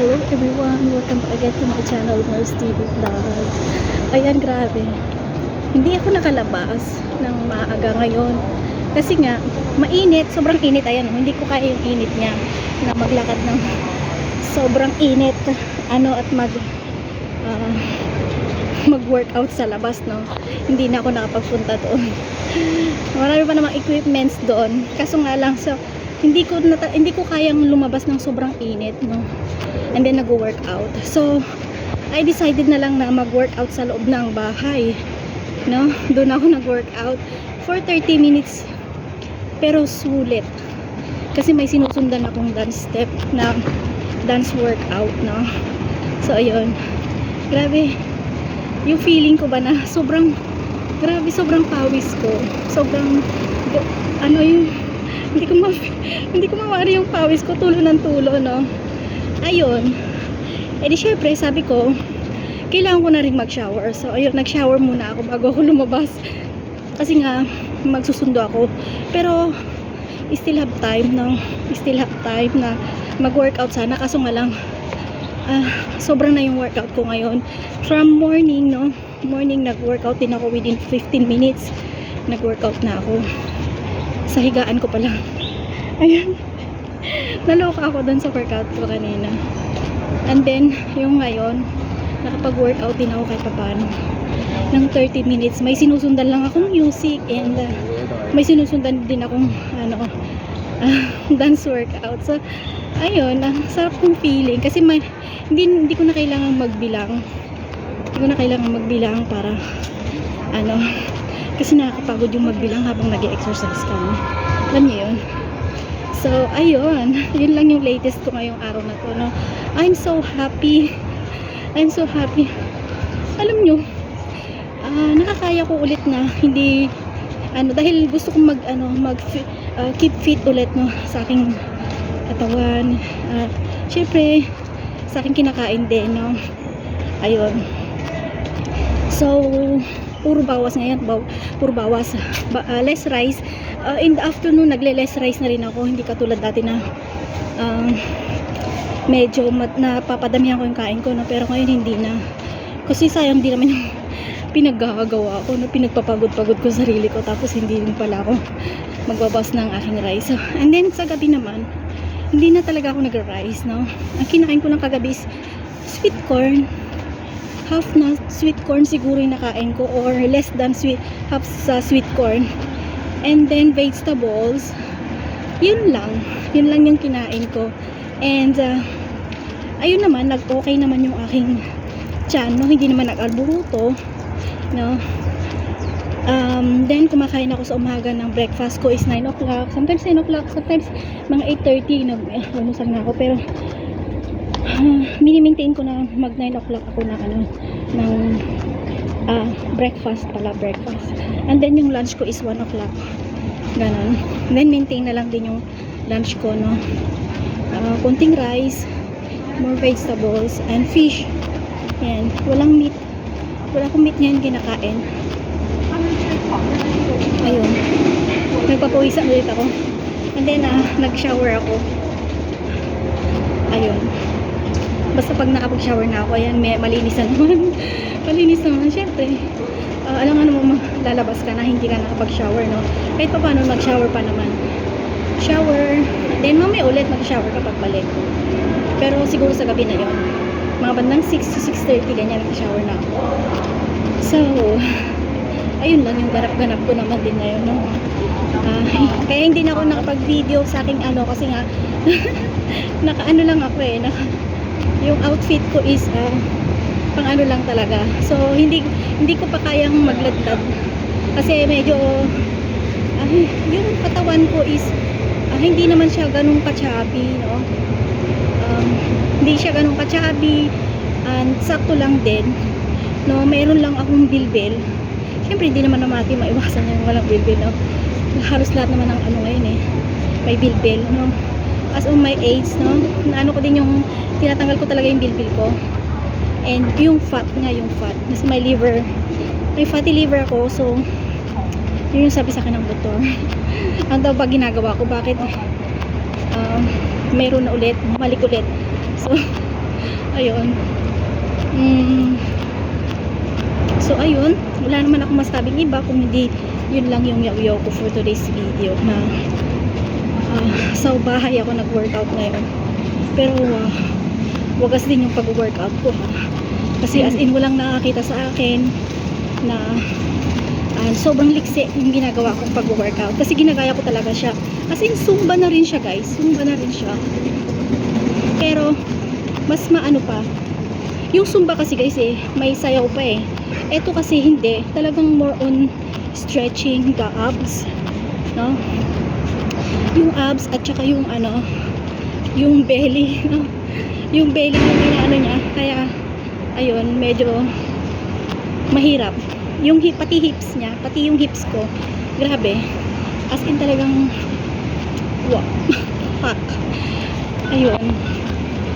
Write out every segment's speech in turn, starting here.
Hello everyone! Welcome back again to my channel, Mars TV Vlog. Ayan, grabe. Hindi ako nakalabas ng maaga ngayon. Kasi nga, mainit. Sobrang init. Ayan, hindi ko kaya yung init niya na maglakad ng sobrang init. At mag-workout sa labas, no? Hindi na ako nakapagpunta doon. Marami pa namang equipments doon. Kaso nga lang, hindi ko kayang lumabas ng sobrang init, no? And then nag-workout. So I decided na lang na mag-workout sa loob ng bahay, no? Doon ako nag-workout for 30 minutes. Pero sulit. Kasi may sinusundan akong dance step na dance workout, no? So ayun. Grabe. Yung feeling ko ba na sobrang pawis ko. Sobrang hindi ko mawari yung pawis ko, tulo ng tulo, no? Ayun. Di syempre, sabi ko, kailangan ko na rin mag-shower. So, ayun, nag-shower muna ako bago ako lumabas. Kasi nga, magsusundo ako. Pero, still have time, no? Still have time na mag-workout sana. Kaso nga lang, sobrang na yung workout ko ngayon. From morning, no? Morning, nag-workout din ako within 15 minutes. Nag-workout na ako. Sa higaan ko pala. Ayan. Naloka ako dun sa workout ko kanina. And then, yung ngayon, nakapag-workout din ako kahit paano. Ng 30 minutes. May sinusundan lang akong music and may sinusundan din akong dance workout. So, ayun, sarap kong feeling. Kasi hindi ko na kailangang magbilang. Hindi ko na kailangang magbilang para kasi nakakapagod yung magbilang habang nag-exercise ka, no? Alam niyo yun? So, ayun. Yun lang yung latest ko ngayong araw na to, no? I'm so happy. I'm so happy. Alam nyo, nakakaya ko ulit na hindi, dahil gusto kong keep fit ulit, no? Sa aking katawan. Syempre, sa aking kinakain din, no? Ayun. So, puro bawas ngayon, puro bawas, less rice. In the afternoon, nagle-less rice na rin ako, hindi katulad dati na medyo napapadamihan ko yung kain ko, no? Pero ngayon hindi na, kasi sayang din naman yung pinaggagawa ko, no? Pinagpapagod-pagod ko sarili ko, tapos hindi rin pala ako magbabawas ng aking rice. So, and then sa gabi naman, hindi na talaga ako nag-rice, no? Ang kinain ko lang kagabi is sweet corn. Half na sweet corn siguro yung nakain ko, or less than half sa sweet corn. And then vegetables. Yun lang yung kinain ko. And ayun naman, nag-okay naman yung aking tiyan, no? Hindi naman nag-alburuto, no? Then kumakain ako sa umaga, ng breakfast ko is 9 o'clock, sometimes 10 o'clock, sometimes mga 8:30 nag-almusal na ako. Pero mini-maintain ko na mag 9 o'clock ako ng breakfast. And then yung lunch ko is 1 o'clock. Ganon. And then maintain na lang din yung lunch ko, no? Konting rice, more vegetables, and fish. Yan. Walang meat. Wala akong meat ngayon kinakain. Ayun. Nagpapawisan ulit ako. And then, nag-shower ako. Ayun. Basta pag nakapag-shower na ako, ayan, malinis na naman. Malinis naman, syempre. Alam nga naman, lalabas ka na, hindi ka nakapag-shower, no? Kahit pa paano, mag-shower pa naman. Shower, then mamaya ulit mag-shower kapag balik. Pero siguro sa gabi na yon, mga bandang 6 to 6:30, ganyan, nag-shower na ako. So, ayun lang yung ganap-ganap ko naman din ngayon, no? Kaya hindi na ako nakapag-video sa aking kasi nga, lang ako yung outfit ko is pang lang talaga. So hindi ko pa kayang magladlad kasi medyo yung katawan ko is hindi naman siya ganun ka-chubby, no? Hindi siya ganun ka-chubby, and sakto lang din, no? Mayroon lang akong bilbil. Syempre hindi naman natin maiwasan yung walang bilbil, no? Halos lahat naman ng ngayon may bilbil, no? As on my age, no? Ko din yung tinatanggal ko talaga yung bilbil ko. And yung fat nga, kasi may liver, may fatty liver ako. So yun yung sabi sa akin ng doktor. Ang daw ba ginagawa ko, bakit meron na ulit, bumalik ulit. So Ayun. So ayun, wala naman ako masabing iba kung hindi yun lang yung yaw ko for today's video na sa bahay ako nag-workout ngayon. Pero wagas din yung pag-workout ko, ha? Kasi as in walang nakakita sa akin na sobrang liksi yung ginagawa kong pag-workout. Kasi ginagaya ko talaga siya. As in Zumba na rin siya, guys. Zumba na rin siya. Pero mas maano pa. Yung Zumba kasi, guys, may sayaw pa eh. Ito kasi hindi. Talagang more on stretching the abs, no? Yung abs at saka yung yung belly, no? Yung belly yung inaano niya. Kaya ayun, medyo mahirap. Yung pati hips niya, pati yung hips ko, grabe. As in talagang wow. Fuck. Ayun.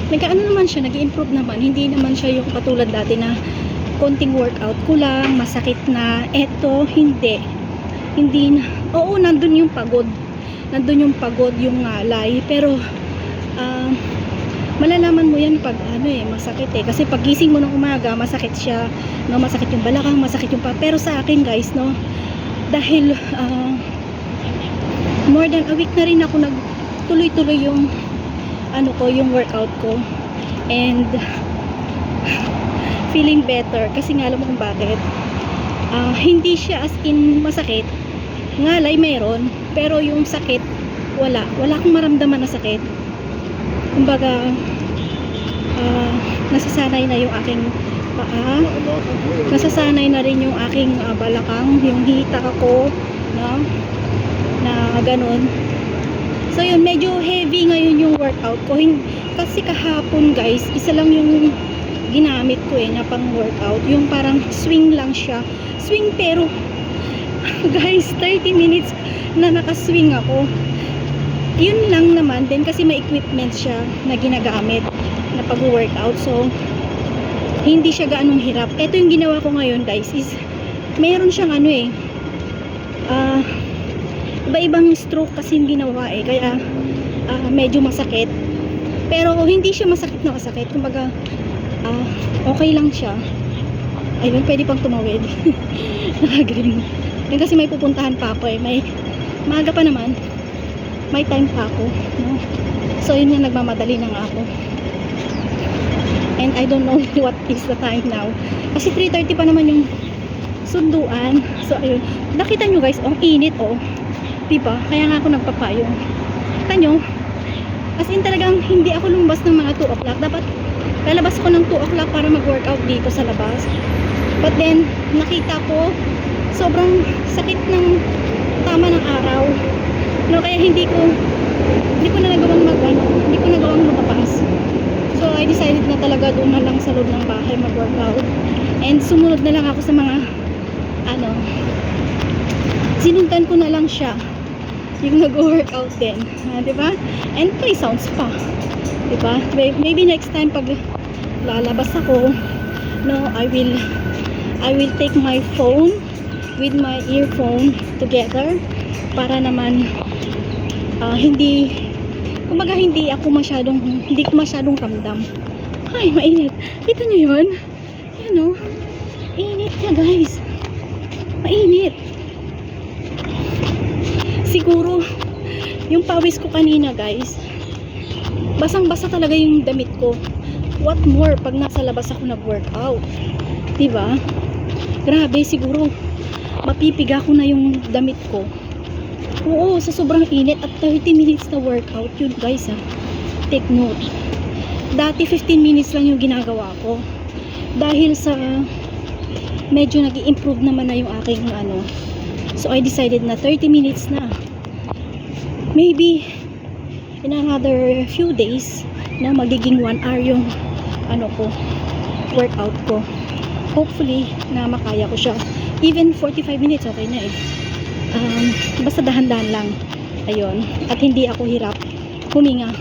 Nag-ano naman siya, nag-improve naman. Hindi naman siya yung katulad dati na konting workout ko lang, masakit na. Eto, hindi. Hindi na. Oo, nandun yung pagod. Nandun yung pagod, yung ngalay. Pero, malalaman mo yan pag masakit eh. Kasi pag gising mo ng umaga, masakit siya. No? Masakit yung balakang, masakit yung pa. Pero sa akin, guys, no, dahil more than a week na rin ako nagtuloy-tuloy yung yung workout ko, and feeling better. Kasi nga alam mo kung bakit, hindi siya as in masakit, ngalay meron, pero yung sakit wala akong maramdaman na sakit. Kumbaga nasasanay na yung aking paa, nasasanay na rin yung aking balakang, yung hita ko, no? Na ganun. So yun, medyo heavy ngayon yung workout ko. Kasi kahapon, guys, isa lang yung ginamit ko na pang workout. Yung parang swing lang siya. Swing pero guys, 30 minutes na nakaswing ako. Yun lang naman din kasi may equipment siya na ginagamit na pag-workout. So hindi siya gaanong hirap. Ito yung ginawa ko ngayon, guys, is meron siyang iba-ibang stroke kasi yung ginawa kaya medyo masakit, pero hindi siya masakit na masakit. Kumbaga okay lang siya. Ayun, pwede pang tumawid. Nakagrin yun kasi may pupuntahan pa ako may maaga pa naman, may time pa ako, no? So yun nga, nagmamadali na nga ako, and I don't know what is the time now kasi 3:30 pa naman yung sunduan. So ayun, nakita nyo, guys, ang init, diba? Kaya nga ako nagpapayong. Kita nyo, as in talagang hindi ako lumabas ng mga 2 o'clock. Dapat lalabas ako ng 2 o'clock para mag-workout dito sa labas. But then, nakita ko sobrang sakit ng tama ng araw, no? Kaya hindi ko na nagawang hindi ko nagawang lumabas. So I decided na talaga doon na lang sa loob ng bahay mag-workout, and sumunod na lang ako sa mga sinundan ko na lang siya yung nag-workout din, diba? And play sounds pa, diba? Maybe next time pag lalabas ako, no, I will take my phone with my earphone together para naman kumbaga hindi ko masyadong ramdam. Ay, mainit. Kita nyo yun? Yan, init na, guys. Mainit. Siguro yung pawis ko kanina, guys, basang-basa talaga yung damit ko. What more pag nasa labas ako nag-workout, diba? Grabe, siguro mapipiga ko na yung damit ko. Oo, sa sobrang init at 30 minutes na workout yun, guys, take note. Dati 15 minutes lang yung ginagawa ko. Dahil sa medyo nag-i-improve naman na yung aking so I decided na 30 minutes na. Maybe in another few days na magiging 1 hour yung workout ko. Hopefully na makaya ko siya. Even 45 minutes okay na basta dahan-dahan lang. Ayun, at hindi ako hirap huminga.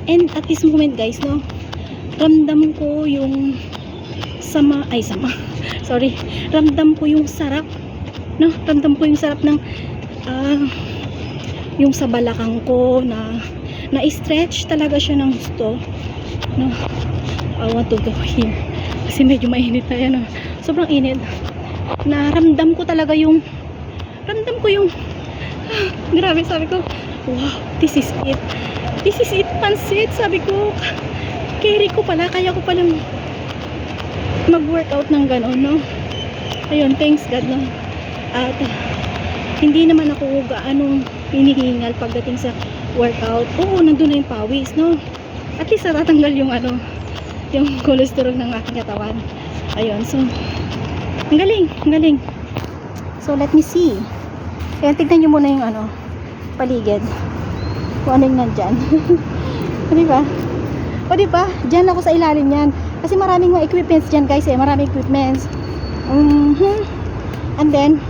And at this moment, guys, no, ramdam ko yung ramdam ko yung sarap, no? Ramdam ko yung sarap ng yung sa balakang ko na na-stretch talaga siya ng gusto, no? I want to go here. Kasi medyo mainit na yan. Sobrang init. Naramdam ko talaga yung grabe, sabi ko, wow, this is it. This is it, pansit. Sabi ko, carry ko pala, kaya ko palang mag-workout ng gano'n, no? Ayun, thanks God, no? At hindi naman ako gaano hinihingal pagdating sa workout. Oo, nandun na yung pawis, no? At least natatanggal yung yung cholesterol ng aking katawan. Ayun, so ang galing, ang galing. So let me see. Kaya tignan nyo muna yung paligid. Kung ano yung nandyan. O diba? O diba? Dyan ako sa ilalim yan. Kasi maraming mga equipments dyan guys eh. Maraming equipments. And then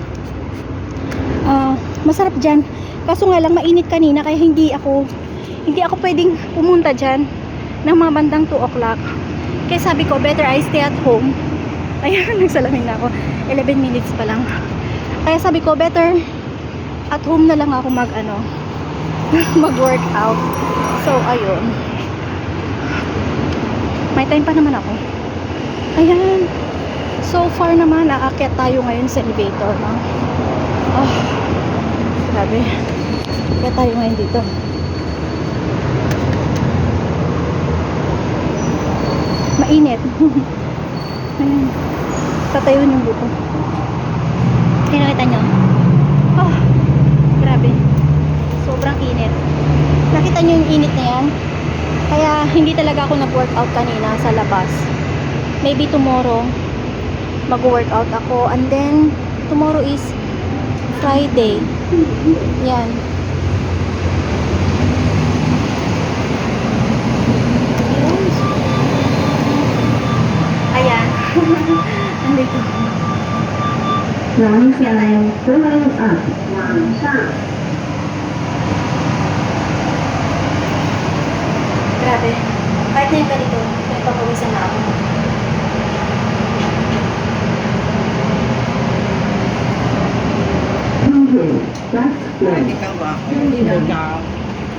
masarap dyan. Kaso nga lang mainit kanina kaya hindi ako pwedeng pumunta dyan ng mga bandang 2 o'clock. Kaya sabi ko better I stay at home. Ayan, nagsalamin na ako. 11 minutes pa lang. Kaya sabi ko better at home na lang ako mag-workout. So ayun. May time pa naman ako. Ayan. So far naman aakyat tayo ngayon sa elevator, no? Oh, grabe. Aakyat tayo ngayon dito. Mainit. Ayan. Tatayuin yung buto. Ay, nakita nyo? Oh, grabe. Sobrang init. Nakita nyo yung init na yan? Kaya hindi talaga ako nag-workout kanina sa labas. Maybe tomorrow mag-workout ako. And then tomorrow is Friday. Yan. Ayan. Andito. 往下2往上。 Grabe. Kahit na yung ganito, nagpapawisan na ako.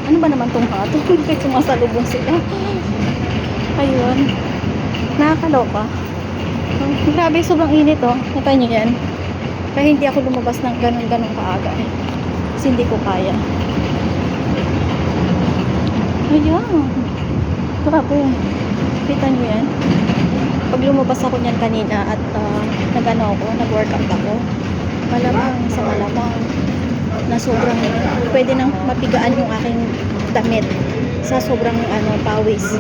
Ano ba naman tong hato? Bakit sumasalubong sila? Ayun. Nakakaloka. Grabe, sobrang init oh. Nakita niyo yan? Kaya hindi ako lumabas ng ganun-ganun kaaga eh. Kasi hindi ko kaya. Ayan. Grabe. Kita niyo yan? Pag lumabas ako niyan kanina at nag-workout ako, malamang sa malamang na sobrang pwede nang mapigaan yung aking damit sa sobrang pawis.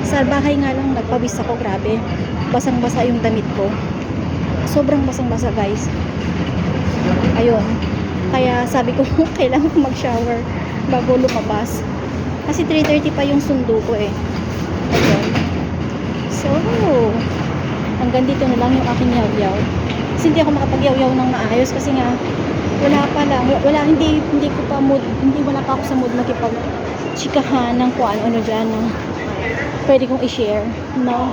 Sa bahay nga lang nagpawis ako, grabe. Basang-basa yung damit ko. Sobrang basang-basa, guys. Ayun. Kaya sabi ko kailangan ko mag-shower bago lumabas. Kasi 3:30 pa yung sundo ko eh. Ayun. So, hanggang dito na lang yung aking yaw-yaw. Kasi hindi ako makapag-yaw-yaw ng maayos kasi nga wala pa ako sa mood makipag-chikahan ng kung ano dyan, no? Pwede kong i-share, no?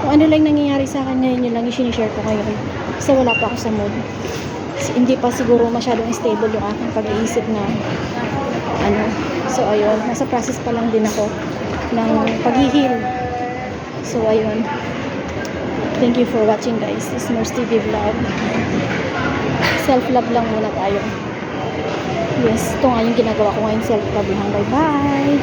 Kung ano lang nangyayari sa akin ngayon, yun lang i-share ko ngayon. Kasi wala pa ako sa mood. Kasi hindi pa siguro masyadong stable yung aking pag-iisip na so ayun, nasa process pa lang din ako ng pag-heal. So ayun, thank you for watching, guys. This is Nurse TV Vlog. Self-love lang muna tayo. Yes, ito nga yung ginagawa ko ngayon, self-love lang. Bye bye.